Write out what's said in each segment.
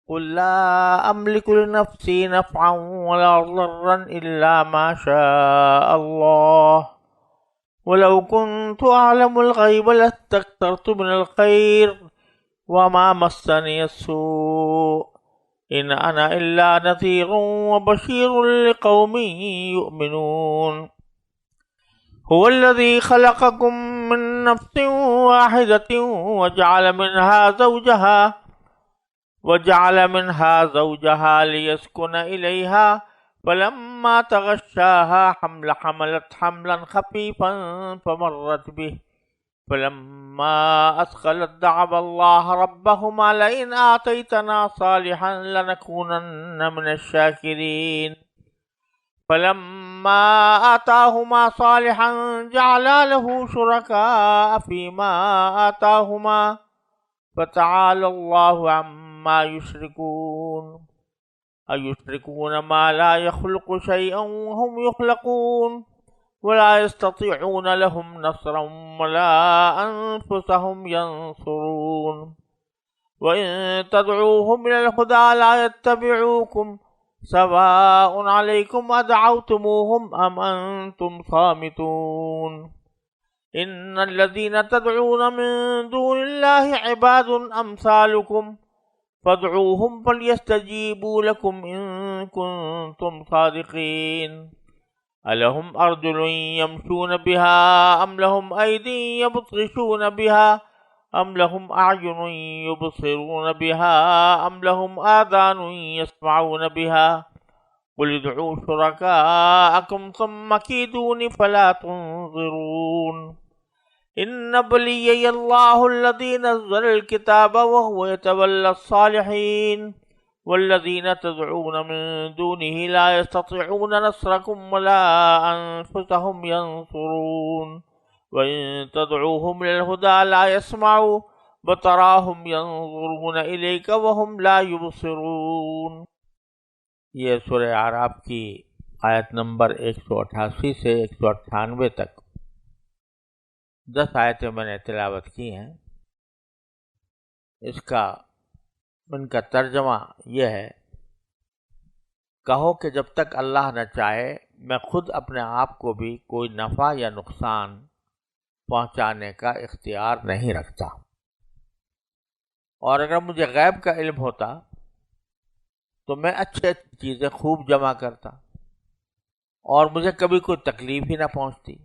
قل لا أملك لنفسي نفعا ولا ضرا إلا ما شاء الله ولو كنت أعلم الغيب لاستكثرت من الخير وما مسني السوء إن أنا إلا نذير وبشير لقوم يؤمنون هو الذي خلقكم من نفس واحدة وجعل منها زوجها ليسكن إليها فلما تغشاها حملت حملا خفيفا فمرت به فلما أثقلت دعوا الله ربهما لئن آتيتنا صالحا لنكونن من الشاكرين فلما آتاهما صالحا جعلا له شركاء فيما آتاهما فتعالى الله عما يشركون أيشركون ما لا يخلق شيئا وهم يخلقون ولا يستطيعون لهم نصرا ولا أنفسهم ينصرون وإن تدعوهم إلى الهدى لا يتبعوكم سواء عليكم أدعوتموهم أم أنتم صامتون إن الذين تدعون من دون الله عباد أمثالكم فادعوهم فليستجيبوا لكم إن كنتم صادقين ألهم أرجل يمشون بها أم لهم أيدي يبطشون بها أم لهم أعين يبصرون بها أم لهم آذان يسمعون بها قل ادعوا شركاءكم ثم كيدون فلا تنظرون إن وليي الله الذي نزل الكتاب وهو يتولى الصالحين والذين تدعون من دونه لا يستطيعون نصركم ولا أنفسهم ينصرون وإن تدعوهم إلى الهدى لا يسمعوا وتراهم ينظرون إليك وهم لا يبصرون۔ یہ سورہ اعراف کی آیت نمبر 188 سے 198 تک 10 آیتیں میں نے تلاوت کی ہیں۔ ان کا ترجمہ یہ ہے، کہو کہ جب تک اللہ نہ چاہے میں خود اپنے آپ کو بھی کوئی نفع یا نقصان پہنچانے کا اختیار نہیں رکھتا، اور اگر مجھے غیب کا علم ہوتا تو میں اچھی چیزیں خوب جمع کرتا اور مجھے کبھی کوئی تکلیف ہی نہ پہنچتی۔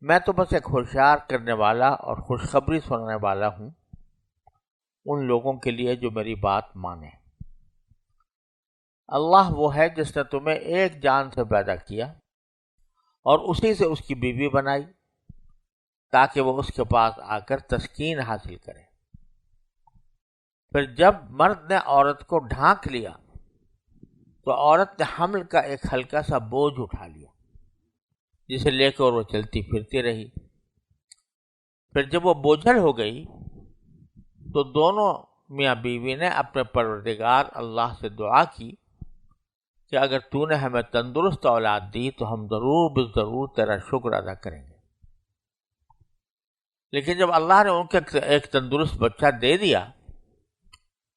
میں تو بس ایک ہوشیار کرنے والا اور خوشخبری سنانے والا ہوں ان لوگوں کے لیے جو میری بات مانے۔ اللہ وہ ہے جس نے تمہیں ایک جان سے پیدا کیا اور اسی سے اس کی بیوی بنائی تاکہ وہ اس کے پاس آ کر تسکین حاصل کرے۔ پھر جب مرد نے عورت کو ڈھانک لیا تو عورت نے حمل کا ایک ہلکا سا بوجھ اٹھا لیا جسے لے کر وہ چلتی پھرتی رہی۔ پھر جب وہ بوجھل ہو گئی تو دونوں میاں بیوی نے اپنے پروردگار اللہ سے دعا کی کہ اگر تو نے ہمیں تندرست اولاد دی تو ہم ضرور بالضرور تیرا شکر ادا کریں گے۔ لیکن جب اللہ نے ان کو ایک تندرست بچہ دے دیا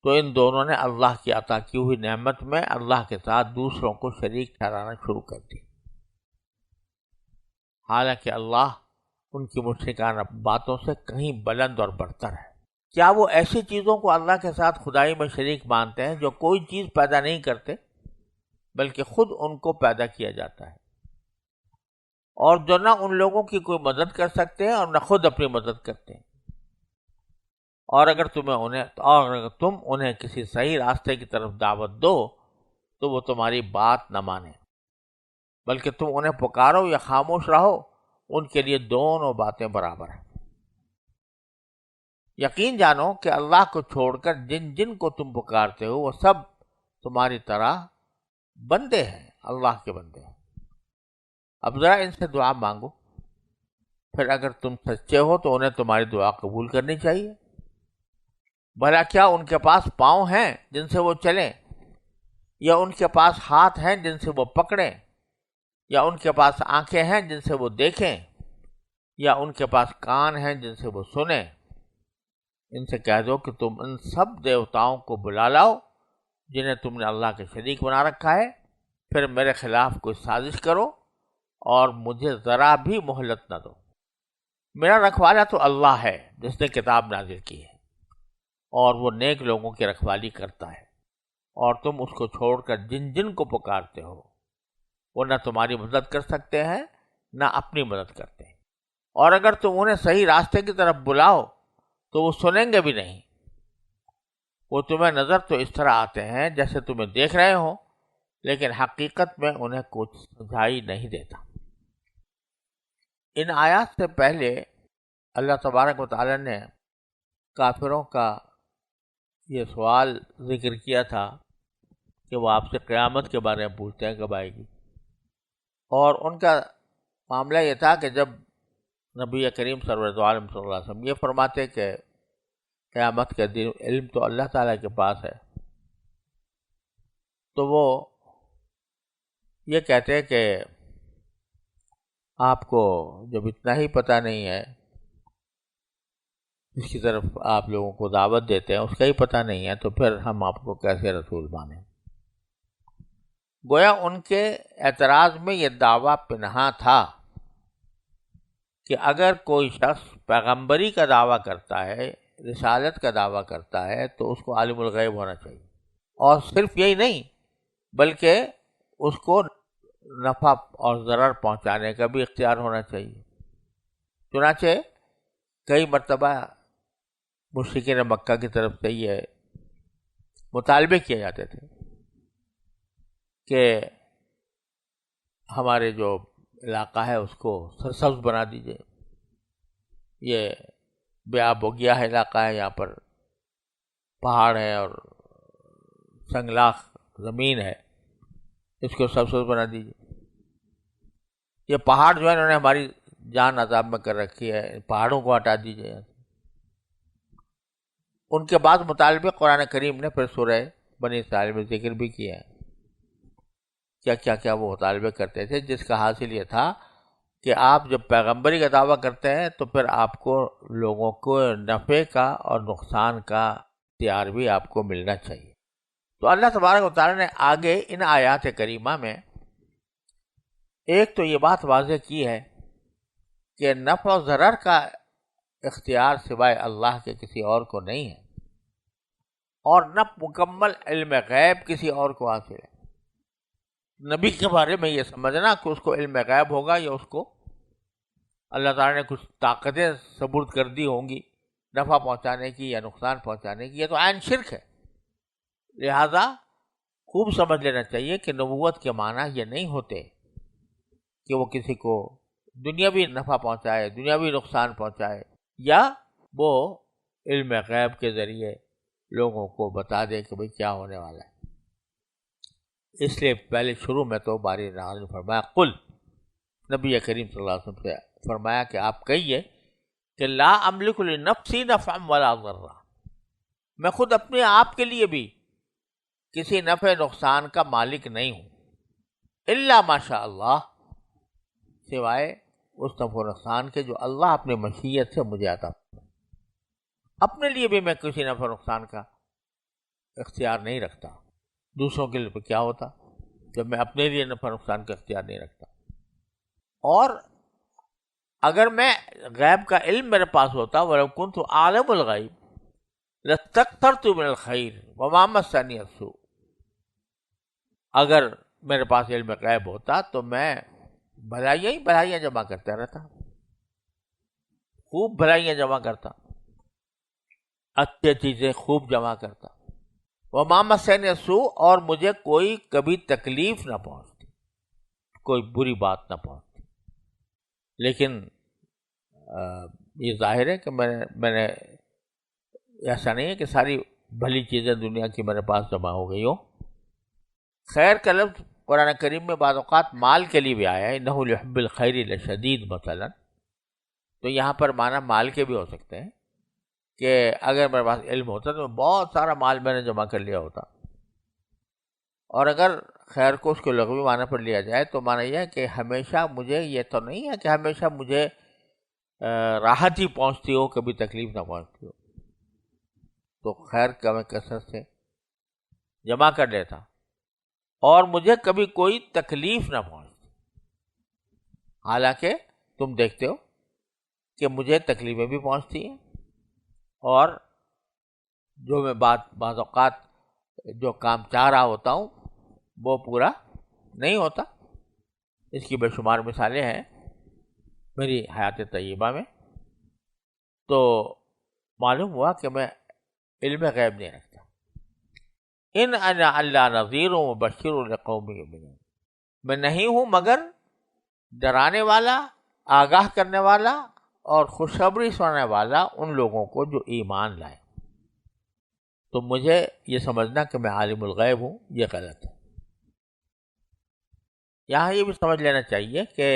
تو ان دونوں نے اللہ کی عطا کی ہوئی نعمت میں اللہ کے ساتھ دوسروں کو شریک ٹھہرانا شروع کر دی، حالانکہ اللہ ان کی مشرکانہ باتوں سے کہیں بلند اور برتر ہے۔ کیا وہ ایسی چیزوں کو اللہ کے ساتھ خدائی میں شریک مانتے ہیں جو کوئی چیز پیدا نہیں کرتے بلکہ خود ان کو پیدا کیا جاتا ہے، اور جو نہ ان لوگوں کی کوئی مدد کر سکتے ہیں اور نہ خود اپنی مدد کرتے ہیں؟ اور اگر تم انہیں کسی صحیح راستے کی طرف دعوت دو تو وہ تمہاری بات نہ مانے، بلکہ تم انہیں پکارو یا خاموش رہو، ان کے لیے دونوں باتیں برابر ہیں۔ یقین جانو کہ اللہ کو چھوڑ کر جن جن کو تم پکارتے ہو وہ سب تمہاری طرح بندے ہیں، اللہ کے بندے ہیں۔ اب ذرا ان سے دعا مانگو، پھر اگر تم سچے ہو تو انہیں تمہاری دعا قبول کرنی چاہیے۔ بھلا کیا ان کے پاس پاؤں ہیں جن سے وہ چلیں، یا ان کے پاس ہاتھ ہیں جن سے وہ پکڑیں، یا ان کے پاس آنکھیں ہیں جن سے وہ دیکھیں، یا ان کے پاس کان ہیں جن سے وہ سنیں؟ ان سے کہہ دو کہ تم ان سب دیوتاؤں کو بلا لاؤ جنہیں تم نے اللہ کے شریک بنا رکھا ہے، پھر میرے خلاف کوئی سازش کرو اور مجھے ذرا بھی مہلت نہ دو۔ میرا رکھوالا تو اللہ ہے جس نے کتاب نازل کی ہے، اور وہ نیک لوگوں کی رکھوالی کرتا ہے، اور تم اس کو چھوڑ کر جن جن کو پکارتے ہو وہ نہ تمہاری مدد کر سکتے ہیں نہ اپنی مدد کرتے ہیں، اور اگر تم انہیں صحیح راستے کی طرف بلاؤ تو وہ سنیں گے بھی نہیں۔ وہ تمہیں نظر تو اس طرح آتے ہیں جیسے تمہیں دیکھ رہے ہوں، لیکن حقیقت میں انہیں کچھ سمجھائی نہیں دیتا۔ ان آیات سے پہلے اللہ تبارک و تعالی نے کافروں کا یہ سوال ذکر کیا تھا کہ وہ آپ سے قیامت کے بارے میں پوچھتے ہیں کب آئے گی، اور ان کا معاملہ یہ تھا کہ جب نبی کریم سرور عالم صلی اللہ علیہ وسلم یہ فرماتے کہ قیامت کے دن علم تو اللہ تعالیٰ کے پاس ہے، تو وہ یہ کہتے کہ آپ کو جب اتنا ہی پتہ نہیں ہے، اس کی طرف آپ لوگوں کو دعوت دیتے ہیں اس کا ہی پتہ نہیں ہے، تو پھر ہم آپ کو کیسے رسول مانیں؟ گویا ان کے اعتراض میں یہ دعویٰ پنہاں تھا کہ اگر کوئی شخص پیغمبری کا دعویٰ کرتا ہے، رسالت کا دعویٰ کرتا ہے، تو اس کو عالم الغیب ہونا چاہیے، اور صرف یہی نہیں بلکہ اس کو نفع اور ضرر پہنچانے کا بھی اختیار ہونا چاہیے۔ چنانچہ کئی مرتبہ مشرکین مکہ کی طرف سے یہ مطالبے کیے جاتے تھے کہ ہمارے جو علاقہ ہے اس کو سرسبز بنا دیجئے، یہ بے آب و گیا ہے علاقہ ہے، یہاں پر پہاڑ ہے اور سنگلاخ زمین ہے، اس کو سرسبز بنا دیجئے۔ یہ پہاڑ جو ہے انہوں نے ہماری جان عذاب میں کر رکھی ہے، پہاڑوں کو ہٹا دیجئے۔ ان کے بعد مطالبے قرآن کریم نے پھر سورہ بنی اسرائیل میں ذکر بھی کیا ہے کیا وہ مطالبے کرتے تھے، جس کا حاصل یہ تھا کہ آپ جب پیغمبری کا دعویٰ کرتے ہیں تو پھر آپ کو لوگوں کو نفع کا اور نقصان کا اختیار بھی آپ کو ملنا چاہیے۔ تو اللہ تبارک و تعالیٰ نے آگے ان آیات کریمہ میں ایک تو یہ بات واضح کی ہے کہ نفع و ضرر کا اختیار سوائے اللہ کے کسی اور کو نہیں ہے، اور نہ مکمل علم غیب کسی اور کو حاصل ہے۔ نبی کے بارے میں یہ سمجھنا کہ اس کو علم غیب ہوگا یا اس کو اللہ تعالیٰ نے کچھ طاقتیں سپرد کر دی ہوں گی نفع پہنچانے کی یا نقصان پہنچانے کی، یہ تو عین شرک ہے۔ لہذا خوب سمجھ لینا چاہیے کہ نبوت کے معنی یہ نہیں ہوتے کہ وہ کسی کو دنیاوی نفع پہنچائے، دنیاوی نقصان پہنچائے، یا وہ علم غیب کے ذریعے لوگوں کو بتا دے کہ بھئی کیا ہونے والا ہے۔ اس لیے پہلے شروع میں تو باری تعالیٰ نے فرمایا قل، نبی کریم صلی اللہ علیہ وسلم سے فرمایا کہ آپ کہیے کہ لا املک لنفسی نفعا ولا ضرا، میں خود اپنے آپ کے لیے بھی کسی نفع نقصان کا مالک نہیں ہوں، الا ماشاء اللہ، سوائے اس نفع و نقصان کے جو اللہ اپنی مشیت سے مجھے عطا فرمائے۔ اپنے لیے بھی میں کسی نفع و نقصان کا اختیار نہیں رکھتا، دوسروں کے لیے کیا ہوتا جب میں اپنے لیے نفع نقصان کا اختیار نہیں رکھتا۔ اور اگر میں غیب کا علم میرے پاس ہوتا، وَلَوْ كُنْتُ أَعْلَمُ الْغَيْبَ لَاسْتَكْثَرْتُ مِنَ الْخَيْرِ وَمَا مَسَّنِيَ السُّوءُ، اگر میرے پاس علم غیب ہوتا تو میں بھلائیاں ہی بھلائیاں جمع کرتا رہتا، خوب بھلائیاں جمع کرتا، اچھی چیزیں خوب جمع کرتا۔ وَمَا مَسَّنِيَ السُّوءُ، اور مجھے کوئی کبھی تکلیف نہ پہنچتی، کوئی بری بات نہ پہنچتی۔ لیکن یہ ظاہر ہے کہ میں نے ایسا نہیں ہے کہ ساری بھلی چیزیں دنیا کی میرے پاس جمع ہو گئی ہوں۔ خیر کا لفظ قرآن کریم میں بعض اوقات مال کے لیے بھی آیا ہے، انہ لحب الخیر لشدید مثلا، تو یہاں پر معنی مال کے بھی ہو سکتے ہیں کہ اگر میرے پاس علم ہوتا تو بہت سارا مال میں نے جمع کر لیا ہوتا۔ اور اگر خیر کو اس کے لغوی معنی پر لیا جائے تو معنی یہ ہے کہ ہمیشہ مجھے، یہ تو نہیں ہے کہ ہمیشہ مجھے راحت ہی پہنچتی ہو، کبھی تکلیف نہ پہنچتی ہو، تو خیر کا میں کثرت سے جمع کر لیتا اور مجھے کبھی کوئی تکلیف نہ پہنچتی، حالانکہ تم دیکھتے ہو کہ مجھے تکلیفیں بھی پہنچتی ہیں اور جو میں بعض اوقات جو کام چاہ رہا ہوتا ہوں وہ پورا نہیں ہوتا۔ اس کی بے شمار مثالیں ہیں میری حیات طیبہ میں۔ تو معلوم ہوا کہ میں علم غیب نہیں رکھتا۔ ان انا الا نذیر ومبشر لقوم یؤمنون، میں نہیں ہوں مگر ڈرانے والا، آگاہ کرنے والا اور خوشخبری سنانے والا ان لوگوں کو جو ایمان لائے۔ تو مجھے یہ سمجھنا کہ میں عالم الغیب ہوں یہ غلط ہے۔ یہاں یہ بھی سمجھ لینا چاہیے کہ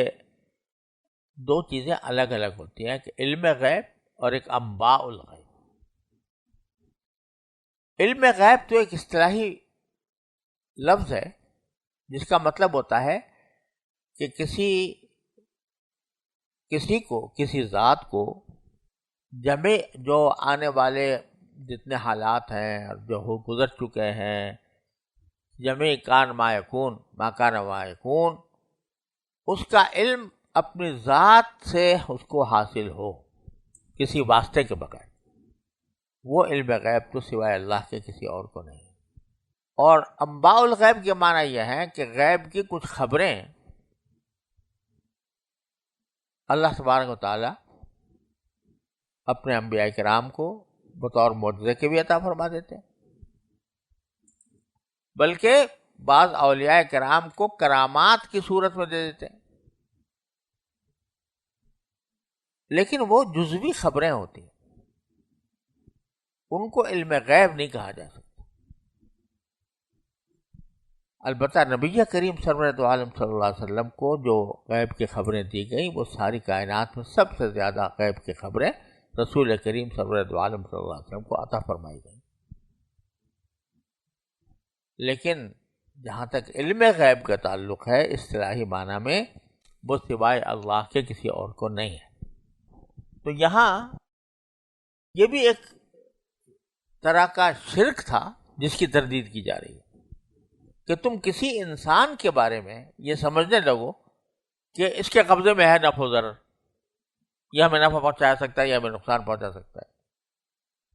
دو چیزیں الگ الگ ہوتی ہیں، کہ علم غیب اور ایک انباء الغیب۔ علم غیب تو ایک اصطلاحی لفظ ہے جس کا مطلب ہوتا ہے کہ کسی ذات کو جمع جو آنے والے جتنے حالات ہیں اور جو ہو گزر چکے ہیں، جمع کان ما یکون ما کان ما یکون، اس کا علم اپنی ذات سے اس کو حاصل ہو کسی واسطے کے بغیر، وہ علم غیب تو سوائے اللہ کے کسی اور کو نہیں۔ اور انباء الغیب کے معنی یہ ہے کہ غیب کی کچھ خبریں اللہ تبارک و تعالی اپنے انبیاء کرام کو بطور معجزے کے بھی عطا فرما دیتے ہیں، بلکہ بعض اولیاء کرام کو کرامات کی صورت میں دے دیتے ہیں، لیکن وہ جزوی خبریں ہوتی ہیں، ان کو علم غیب نہیں کہا جا سکتا۔ البتہ نبی کریم سرورت عالم صلی اللہ علیہ وسلم کو جو غیب کی خبریں دی گئیں وہ ساری کائنات میں سب سے زیادہ غیب کی خبریں رسول کریم سرورت عالم صلی اللہ علیہ وسلم کو عطا فرمائی گئیں۔ لیکن جہاں تک علم غیب کا تعلق ہے اصطلاحی معنی میں، وہ سوائے اللہ کے کسی اور کو نہیں ہے۔ تو یہاں یہ بھی ایک طرح کا شرک تھا جس کی تردید کی جا رہی ہے کہ تم کسی انسان کے بارے میں یہ سمجھنے لگو کہ اس کے قبضے میں ہے نفع و ضرر، یہ ہمیں نفع پہنچا سکتا ہے یا ہمیں نقصان پہنچا سکتا ہے۔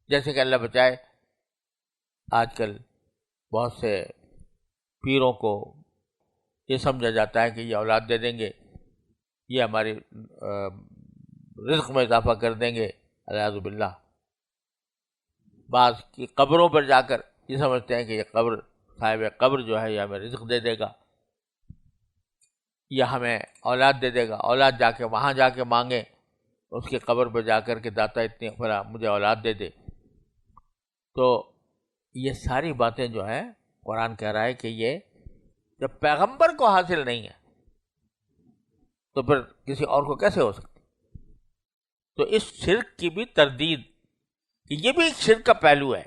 جیسے کہ اللہ بچائے آج کل بہت سے پیروں کو یہ سمجھا جاتا ہے کہ یہ اولاد دے دیں گے، یہ ہماری رزق میں اضافہ کر دیں گے، الیاذ باللہ۔ بعض کی قبروں پر جا کر یہ سمجھتے ہیں کہ یہ قبر صاحب قبر جو ہے یہ ہمیں رزق دے دے گا یا ہمیں اولاد دے دے گا، اولاد جا کے وہاں جا کے مانگے اس کی قبر پہ جا کر کے داتا اتنی فلاں مجھے اولاد دے دے۔ تو یہ ساری باتیں جو ہیں قرآن کہہ رہا ہے کہ یہ جب پیغمبر کو حاصل نہیں ہے تو پھر کسی اور کو کیسے ہو سکتی؟ تو اس شرک کی بھی تردید کہ یہ بھی ایک شرک کا پہلو ہے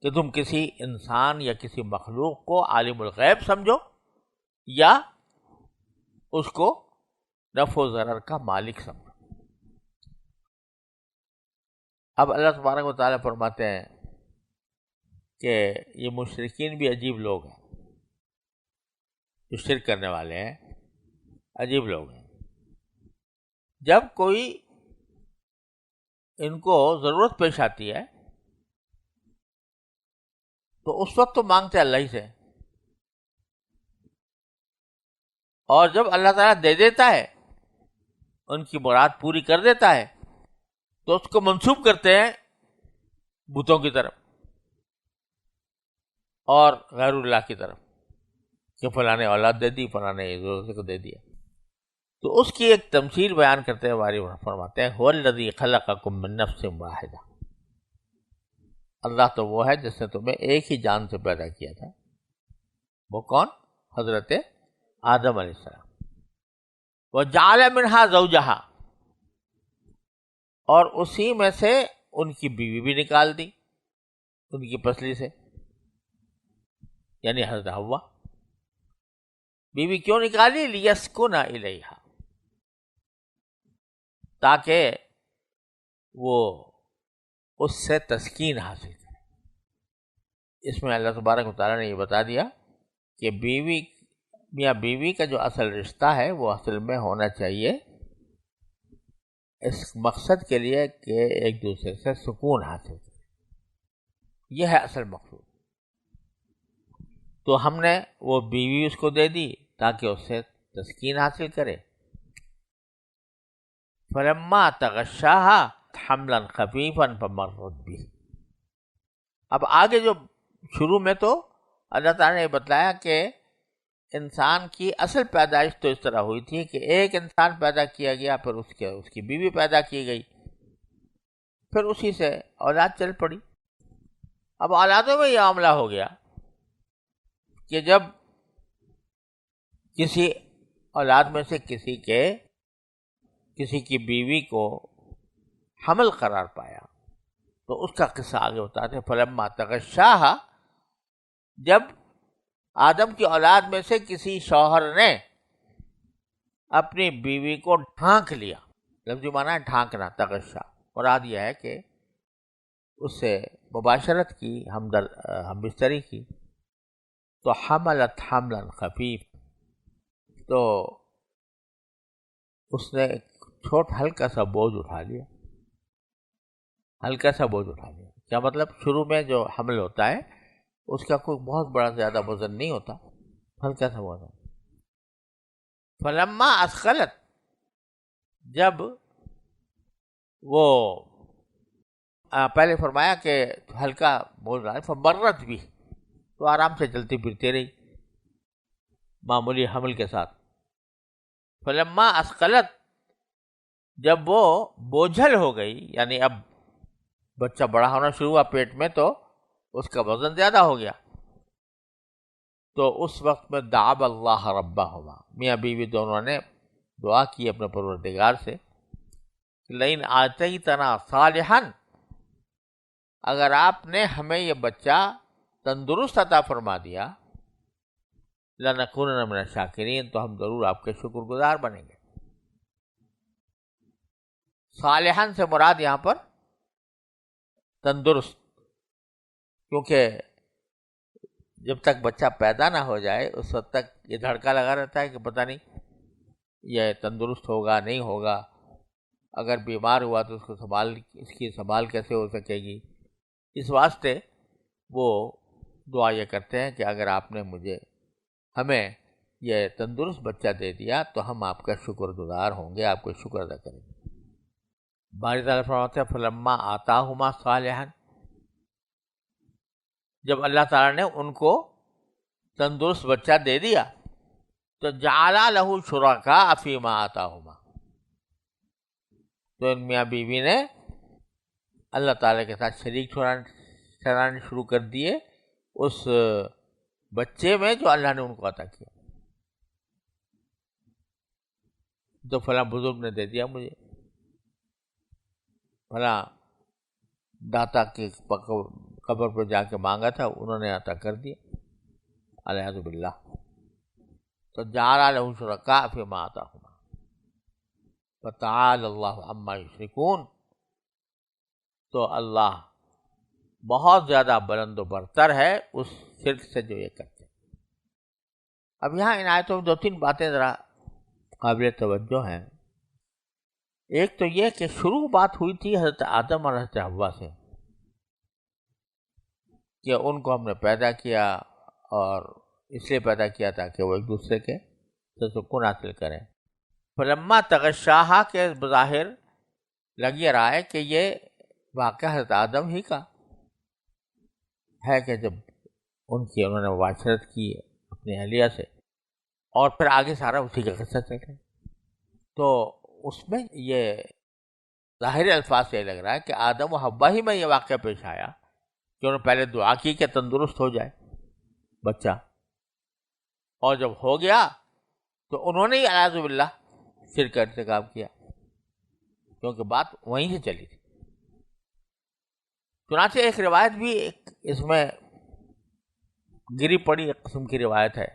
کہ تم کسی انسان یا کسی مخلوق کو عالم الغیب سمجھو یا اس کو نفع و ضرر کا مالک سمجھو۔ اب اللہ تبارک و تعالیٰ فرماتے ہیں کہ یہ مشرکین بھی عجیب لوگ ہیں، جو شرک کرنے والے ہیں عجیب لوگ ہیں۔ جب کوئی ان کو ضرورت پیش آتی ہے تو اس وقت تو مانگتے اللہ ہی سے، اور جب اللہ تعالیٰ دے دیتا ہے ان کی مراد پوری کر دیتا ہے تو اس کو منسوب کرتے ہیں بتوں کی طرف اور غیر اللہ کی طرف کہ فلاں نے اولاد دے دی، فلاں نے کو دے دیا۔ تو اس کی ایک تمثیل بیان کرتے ہیں باری فرماتے ہیں هو الذی خلقکم من نفس واحدہ، اللہ تو وہ ہے جس نے تمہیں ایک ہی جان سے پیدا کیا تھا۔ وہ کون؟ حضرت آدم علیہ السلام۔ وجعل منہا زوجہا، اور اسی میں سے ان کی بیوی بھی نکال دی ان کی پسلی سے، یعنی حضرت حوا۔ بیوی کیوں نکالی؟ لیسکن الیہا، تاکہ وہ اس سے تسکین حاصل کرے۔ اس میں اللہ تبارک و تعالیٰ نے یہ بتا دیا کہ میاں بیوی کا جو اصل رشتہ ہے وہ اصل میں ہونا چاہیے اس مقصد کے لیے کہ ایک دوسرے سے سکون حاصل کرے، یہ ہے اصل مقصود۔ تو ہم نے وہ بیوی اس کو دے دی تاکہ اس سے تسکین حاصل کرے۔ فلما تغشاها حملا خفیفا فمرت به۔ اب آگے جو شروع میں تو اللہ تعالیٰ نے بتلایا کہ انسان کی اصل پیدائش تو اس طرح ہوئی تھی کہ ایک انسان پیدا کیا گیا، پھر اس کی بیوی پیدا کی گئی، پھر اسی سے اولاد چل پڑی۔ اب اولادوں میں یہ معاملہ ہو گیا کہ جب کسی اولاد میں سے کسی کی بیوی کو حمل قرار پایا تو اس کا قصہ آگے بتاتے ہیں۔ فلما تغشاها، جب آدم کی اولاد میں سے کسی شوہر نے اپنی بیوی کو ڈھانک لیا، لفظی معنی ہے ڈھانکنا، تغشا مراد یہ ہے کہ اس سے مباشرت کی، ہم بستری کی، تو حملت حملا خفیف، تو اس نے ایک ہلکا سا بوجھ اٹھا لیا۔ ہلکا سا بوجھ اٹھا لیا کیا مطلب؟ شروع میں جو حمل ہوتا ہے اس کا کوئی بہت بڑا زیادہ وزن نہیں ہوتا، ہلکا سا وزن۔ فلما اثقلت، جب وہ پہلے فرمایا کہ ہلکا بوجھ رہا ہے، فمرت بھی، تو آرام سے چلتی پھرتی رہی معمولی حمل کے ساتھ۔ فلما اثقلت، جب وہ بوجھل ہو گئی، یعنی اب بچہ بڑا ہونا شروع ہوا پیٹ میں تو اس کا وزن زیادہ ہو گیا، تو اس وقت میں دعا اللہ ربہما، میاں بیوی دونوں نے دعا کی اپنے پروردگار سے، لئن آتیتنا صالحا، اگر آپ نے ہمیں یہ بچہ تندرست عطا فرما دیا، لنکونن من الشاکرین، تو ہم ضرور آپ کے شکر گزار بنیں گے۔ صالحاً سے مراد یہاں پر تندرست، کیونکہ جب تک بچہ پیدا نہ ہو جائے اس وقت تک یہ دھڑکا لگا رہتا ہے کہ پتہ نہیں یہ تندرست ہوگا نہیں ہوگا، اگر بیمار ہوا تو اس کی سنبھال کیسے ہو سکے گی۔ اس واسطے وہ دعا یہ کرتے ہیں کہ اگر آپ نے ہمیں یہ تندرست بچہ دے دیا تو ہم آپ کا شکر گزار ہوں گے، آپ کو شکر ادا کریں گے۔ باری تعالیٰ فرماتے ہیں فلما آتاہما صالحا، جب اللہ تعالیٰ نے ان کو تندرست بچہ دے دیا تو جعلا لہ شرکاء فیما آتاہما، تو ان میاں بیوی نے اللہ تعالیٰ کے ساتھ شریک ٹھہرانے شروع کر دیے اس بچے میں جو اللہ نے ان کو عطا کیا۔ تو فلاں بزرگ نے دے دیا مجھے، فلاں داتا کی قبر پر جا کے مانگا تھا انہوں نے عطا کر دیا، الیاذ باللہ۔ تو جعل لہ شرکاء فیما آتاہما فتعالی اللہ عما یشرکون، تو اللہ بہت زیادہ بلند و برتر ہے اس شرک سے جو یہ کرتے ہیں۔ اب یہاں ان آیتوں میں دو تین باتیں ذرا قابل توجہ ہیں۔ ایک تو یہ کہ شروع بات ہوئی تھی حضرت آدم اور حضرت حوا سے کہ ان کو ہم نے پیدا کیا، اور اس لیے پیدا کیا تاکہ وہ ایک دوسرے کے سکون حاصل کریں۔ فلما تغشاہا کے بظاہر لگ یہ رہا ہے کہ یہ واقعہ حضرت آدم ہی کا ہے کہ جب انہوں نے مباشرت کی اپنی اہلیہ سے، اور پھر آگے سارا اسی کا قصہ چل رہا ہے۔ تو اس میں یہ ظاہری الفاظ سے لگ رہا ہے کہ آدم و حوا ہی میں یہ واقعہ پیش آیا کہ انہوں نے پہلے دعا کی کہ تندرست ہو جائے بچہ، اور جب ہو گیا تو انہوں نے ہی اعوذ باللہ شرک کا ارتکاب کیا، کیونکہ بات وہیں سے چلی تھی۔ چنانچہ ایک روایت بھی اس میں گری پڑی ایک قسم کی روایت ہے،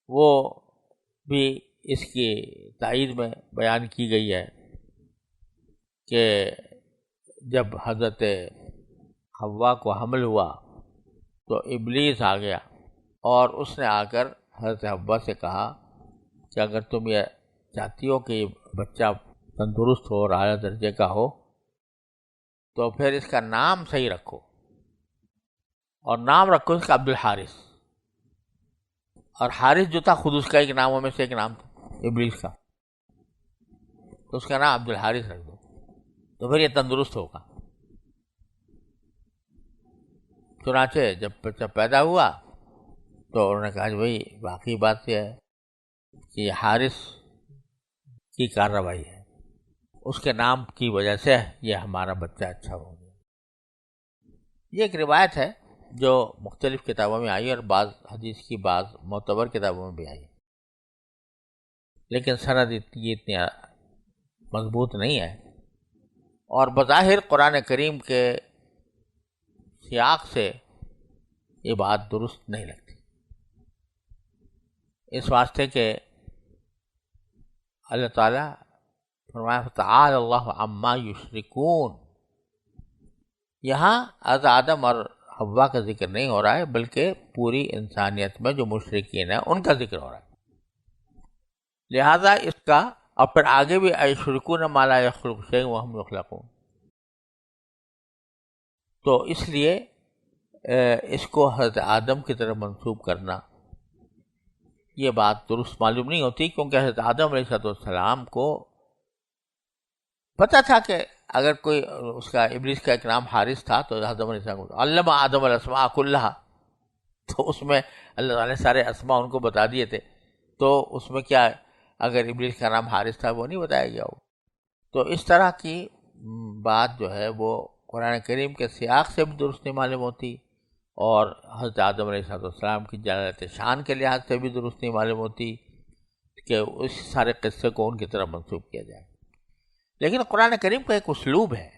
وہ بھی اس کی تائید میں بیان کی گئی ہے کہ جب حضرت حوا کو حمل ہوا تو ابلیس آ گیا اور اس نے آ کر حضرت حوا سے کہا کہ اگر تم یہ چاہتی ہو کہ یہ بچہ تندرست ہو اور اعلیٰ درجے کا ہو تو پھر اس کا نام صحیح رکھو، اور نام رکھو اس کا عبد الحارث۔ اور حارث جو تھا خود اس کا ایک ناموں میں سے ایک نام تھا ابلیس کا، تو اس کا نام عبد الحارث رکھ دو تو پھر یہ تندرست ہوگا۔ چنانچہ جب بچہ پیدا ہوا تو انہوں نے کہا کہ بھائی واقعی بات یہ ہے کہ یہ حارث کی کارروائی ہے، اس کے نام کی وجہ سے یہ ہمارا بچہ اچھا ہو گیا۔ یہ ایک روایت ہے جو مختلف کتابوں میں آئی اور بعض حدیث کی بعض معتبر کتابوں میں بھی آئی، لیکن سند یہ اتنی مضبوط نہیں ہے، اور بظاہر قرآن کریم کے سیاق سے یہ بات درست نہیں لگتی، اس واسطے کہ اللہ تعالیٰ فرمایا تعالی اللہ عما یشرکون، یہاں از آدم اور حوا کا ذکر نہیں ہو رہا ہے بلکہ پوری انسانیت میں جو مشرکین ہیں ان کا ذکر ہو رہا ہے، لہذا اس کا اور پھر آگے بھی ایشرکون ما لا یخلق شیئا وہم یخلقون، تو اس لیے اس کو حضرت آدم کی طرف منسوب کرنا یہ بات درست معلوم نہیں ہوتی، کیونکہ حضرت آدم علیہ السلام کو پتہ تھا کہ اگر کوئی اس کا ابلیس کا ایک نام حارث تھا تو آدم علیہ السلام کو علم آدم الاسماء کلھا، تو اس میں اللہ تعالیٰ نے سارے اسماء ان کو بتا دیے تھے، تو اس میں کیا اگر ابلیس کا نام حارث تھا وہ نہیں بتایا گیا ہو؟ تو اس طرح کی بات جو ہے وہ قرآن کریم کے سیاق سے بھی درست نہیں معلوم ہوتی، اور حضرت آدم علیہ السلام کی جلالت شان کے لحاظ سے بھی درست نہیں معلوم ہوتی کہ اس سارے قصے کو ان کی طرف منسوب کیا جائے۔ لیکن قرآن کریم کا ایک اسلوب ہے،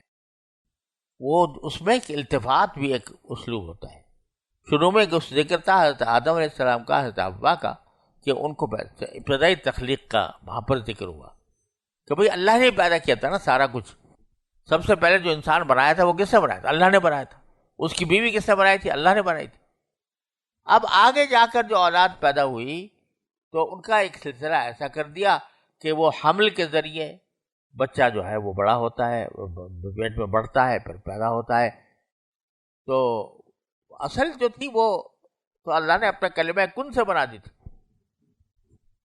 وہ اس میں ایک التفات بھی ایک اسلوب ہوتا ہے۔ شروع میں اس ذکر تھا حضرت آدم علیہ السلام کا، حضرت حوا کا، کہ ان کو ابتدائی تخلیق کا وہاں پر ذکر ہوا کہ بھئی اللہ نے پیدا کیا تھا نا سارا کچھ، سب سے پہلے جو انسان بنایا تھا وہ کس سے بنایا تھا؟ اللہ نے بنایا تھا۔ اس کی بیوی کس سے بنائی تھی؟ اللہ نے بنائی تھی۔ اب آگے جا کر جو اولاد پیدا ہوئی تو ان کا ایک سلسلہ ایسا کر دیا کہ وہ حمل کے ذریعے بچہ جو ہے وہ بڑا ہوتا ہے، پیٹ میں بڑھتا ہے، پھر پیدا ہوتا ہے۔ تو اصل جو تھی وہ تو اللہ نے اپنے کلمہ کن سے بنا دی تھی،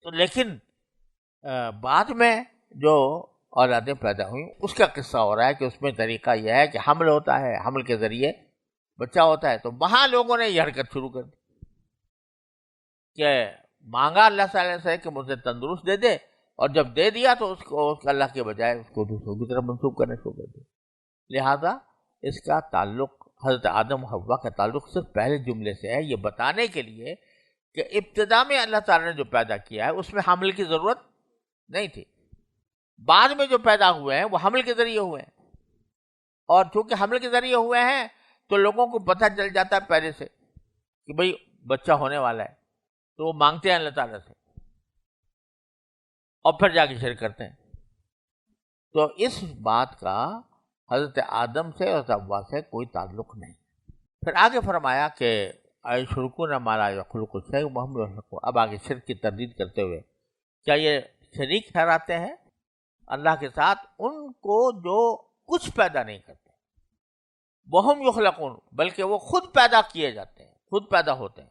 تو لیکن بعد میں جو اولادیں پیدا ہوئیں اس کا قصہ ہو رہا ہے کہ اس میں طریقہ یہ ہے کہ حمل ہوتا ہے، حمل کے ذریعے بچہ ہوتا ہے۔ تو وہاں لوگوں نے یہ حرکت شروع کر دی کہ مانگا اللہ تعالیٰ سے کہ مجھے تندرست دے دے، اور جب دے دیا تو اس کو اللہ کے بجائے اس کو دوسروں کی طرف منسوب کرنے شروع کر دیا۔ لہذا اس کا تعلق حضرت آدم حوا کا تعلق صرف پہلے جملے سے ہے، یہ بتانے کے لیے کہ ابتدا میں اللہ تعالیٰ نے جو پیدا کیا ہے اس میں حمل کی ضرورت نہیں تھی، بعد میں جو پیدا ہوئے ہیں وہ حمل کے ذریعے ہوئے ہیں، اور چونکہ حمل کے ذریعے ہوئے ہیں تو لوگوں کو پتہ چل جاتا ہے پہلے سے کہ بھئی بچہ ہونے والا ہے، تو وہ مانگتے ہیں اللہ تعالیٰ سے اور پھر جا کے شرک کرتے ہیں۔ تو اس بات کا حضرت آدم سے اور حوا سے کوئی تعلق نہیں۔ پھر آگے فرمایا کہ ایشرکون ما لا یخلق شیئا وہم یخلقون، اب آگے شرک کی تردید کرتے ہوئے کیا یہ شریک ٹھہراتے ہیں اللہ کے ساتھ ان کو جو کچھ پیدا نہیں کرتے، وہم یخلقون، بلکہ وہ خود پیدا کیے جاتے ہیں، خود پیدا ہوتے ہیں،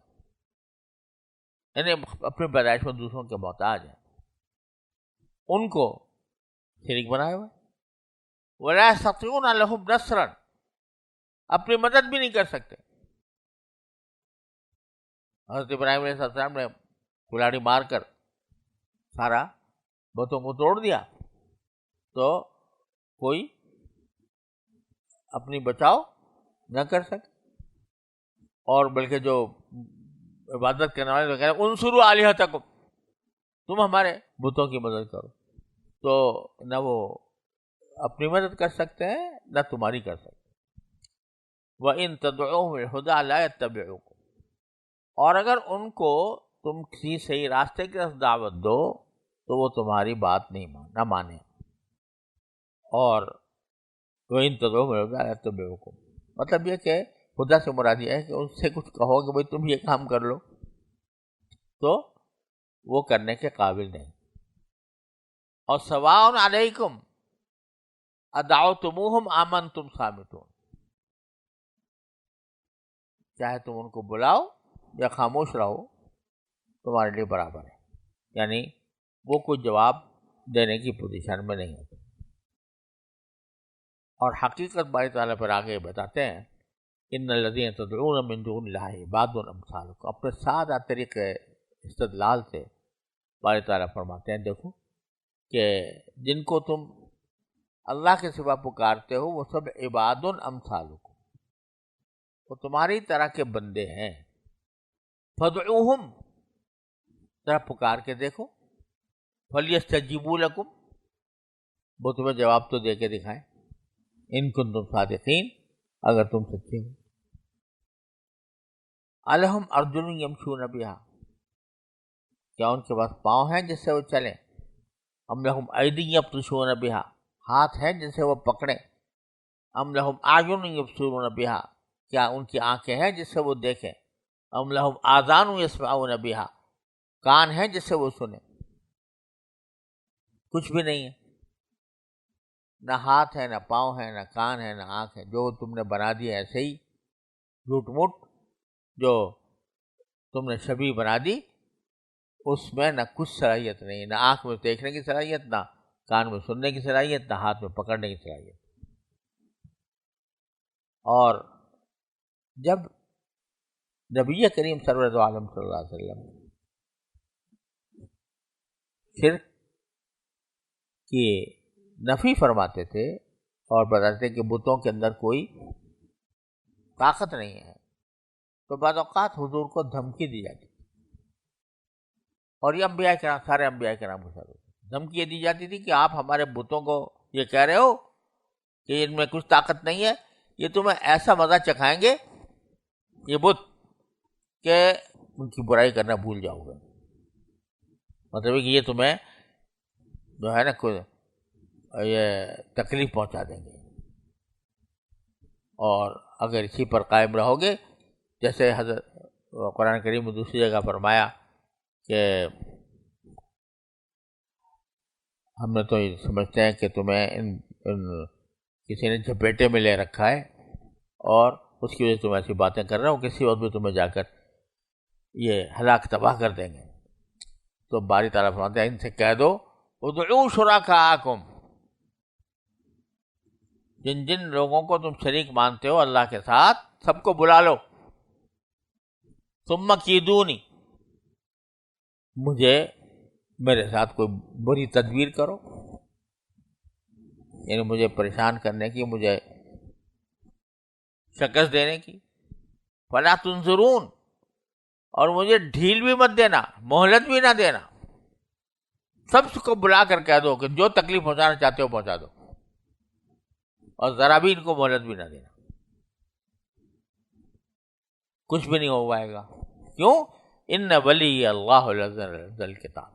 یعنی اپنی پیدائش میں دوسروں کے محتاج ہیں، ان کو شریک بنائے ہوئے۔ وَلَا يَسْتَطِيعُونَ لَهُمْ نَصْرًا، اپنی مدد بھی نہیں کر سکتے۔ حضرت ابراہیم علیہ السلام نے کلاڑی مار کر سارا بتوں کو توڑ دیا تو کوئی اپنی بچاؤ نہ کر سکے، اور بلکہ جو عبادت کرنے والے کہہ رہے انصروا آلہتکم، تم ہمارے بتوں کی مدد کرو، تو نہ وہ اپنی مدد کر سکتے ہیں نہ تمہاری کر سکتے۔ وَإِن تَدْعُوهُمْ إِلَى الْهُدَىٰ لَا يَتَّبِعُوكُمْ، اور اگر ان کو تم کسی صحیح راستے کی طرف دعوت دو تو وہ تمہاری بات نہ مانے۔ اور وَإِن تَدْعُوهُمْ إِلَى الْهُدَىٰ لَا يَتَّبِعُوكُمْ مطلب یہ کہ خدا سے مراد یہ ہے کہ اس سے کچھ کہو کہ بھائی تم یہ کام کر لو تو وہ کرنے کے قابل نہیں. اور سواء علیکم ادعوتموہم ام انتم صامتون، چاہے تم ان کو بلاؤ یا خاموش رہو تمہارے لیے برابر ہے. یعنی وہ کوئی جواب دینے کی پوزیشن میں نہیں ہوتے. اور حقیقت باری تعالیٰ پر آگے بتاتے ہیں ان الذین تدعون من دون اللہ عباد امثالکم. اپنے سادہ طریقے استدلال سے باری تعالیٰ فرماتے ہیں دیکھو کہ جن کو تم اللہ کے سوا پکارتے ہو وہ سب عباد امثالکم، وہ تمہاری طرح کے بندے ہیں. فدعوہم، ذرا پکار کے دیکھو. فلیستجیبوا لکم، وہ تمہیں جواب تو دے کے دکھائیں. ان کنتم صادقین، اگر تم سچے ہو. الہم ارجل یمشون بہا، کیا ان کے پاس پاؤں ہیں جس سے وہ چلیں؟ ام لہم ایدی یبطشون بہا، ہاتھ ہیں جن سے وہ پکڑیں؟ ام لہم اعین یبصرون بہا، کیا ان کی آنکھیں ہیں جس سے وہ دیکھیں؟ ام لہم آذان یسمعون بہا، کان ہیں جس سے وہ سنیں؟ کچھ بھی نہیں ہے. نہ ہاتھ ہے، نہ پاؤں ہے، نہ کان ہے، نہ آنکھ ہے. جو تم نے بنا دیا ایسے ہی جھوٹ موٹ، جو تم نے شبیہ بنا دی، اس میں نہ کچھ صلاحیت نہیں، نہ آنکھ میں دیکھنے کی صلاحیت، نہ کان میں سننے کی صلاحیت، نہ ہاتھ میں پکڑنے کی صلاحیت. اور جب نبی کریم سرور عالم صلی اللہ علیہ وسلم شرک کی نفی فرماتے تھے اور بتاتے تھے کہ بتوں کے اندر کوئی طاقت نہیں ہے، تو بعض اوقات حضور کو دھمکی دی جاتی تھی. اور یہ انبیاء کرام، سارے انبیاء کرام کے ساتھ دھمکی دی جاتی تھی کہ آپ ہمارے بتوں کو یہ کہہ رہے ہو کہ ان میں کچھ طاقت نہیں ہے، یہ تمہیں ایسا مزہ چکھائیں گے یہ بت کہ ان کی برائی کرنا بھول جاؤ گے. مطلب کہ یہ تمہیں جو ہے نا کوئی یہ تکلیف پہنچا دیں گے. اور اگر اسی پر قائم رہو گے، جیسے حضرت قرآن کریم میں دوسری جگہ فرمایا کہ ہم نے تو یہ سمجھتے ہیں کہ تمہیں ان کسی نے جھپیٹے میں لے رکھا ہے اور اس کی وجہ سے تم ایسی باتیں کر رہے ہو، کسی وقت بھی تمہیں جا کر یہ ہلاک تباہ کر دیں گے. تو باری تعالیٰ فرماتے ہیں ان سے کہہ دو ادعوا شرکاءکم، جن جن لوگوں کو تم شریک مانتے ہو اللہ کے ساتھ سب کو بلا لو. ثم کیدونی، مجھے میرے ساتھ کوئی بری تدبیر کرو، یعنی مجھے پریشان کرنے کی، مجھے شکست دینے کی. فلا تنظرون، اور مجھے ڈھیل بھی مت دینا، مہلت بھی نہ دینا. سب کو بلا کر کہہ دو کہ جو تکلیف پہنچانا چاہتے ہو پہنچا دو، اور ذرا بھی ان کو مہلت بھی نہ دینا. کچھ بھی نہیں ہو پائے گا. کیوں؟ ان ولی اللہ نزل الکتاب،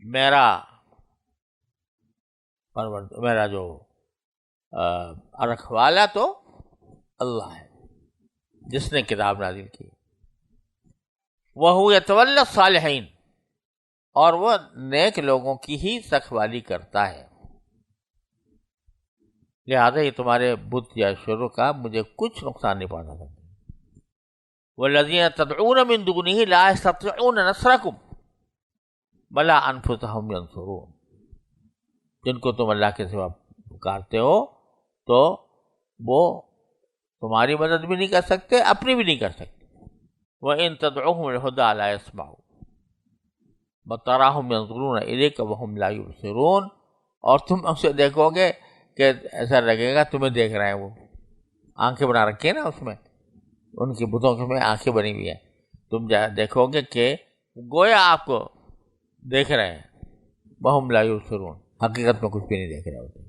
میرا جو رکھوالا تو اللہ ہے جس نے کتاب نازل کی. وَهُوَ يَتَوَلَّى الصَّالِحِينَ، اور وہ نیک لوگوں کی ہی رکھوالی کرتا ہے. لہذا یہ تمہارے بت یا شرکا مجھے کچھ نقصان نہیں پہنچا سکتے. وَالَّذِينَ تَدْعُونَ مِن دُونِهِ لَا يَسْتَطِيعُونَ نَصْرَكُمْ وَلَا أَنفُسَهُمْ يَنصُرُونَ، جن کو تم اللہ کے سوا پکارتے ہو تو وہ تمہاری مدد بھی نہیں کر سکتے، اپنی بھی نہیں کر سکتے. وَإِن تَدْعُوهُمْ لِلْهُدَىٰ لَا يَسْمَعُونَ وَتَرَاهُمْ يَنظُرُونَ إِلَيْكَ وَهُمْ لَا يُبْصِرُونَ، اور تم اسے دیکھو گے کہ ایسا لگے گا تمہیں دیکھ رہے ہیں. وہ آنکھیں بنا رکھی ہیں نا، اس میں ان کی بتوں میں آنکھیں بنی ہوئی ہیں. تم دیکھو گے کہ گویا آپ کو دیکھ رہے ہیں. وَهُمْ لَا يُبْصِرُونَ، حقیقت میں کچھ بھی نہیں دیکھ رہے ہوتے.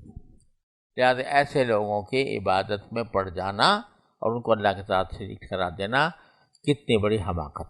لہٰذا ایسے لوگوں کی عبادت میں پڑ جانا اور ان کو اللہ کے ساتھ شریک قرار دینا کتنی بڑی حماقت.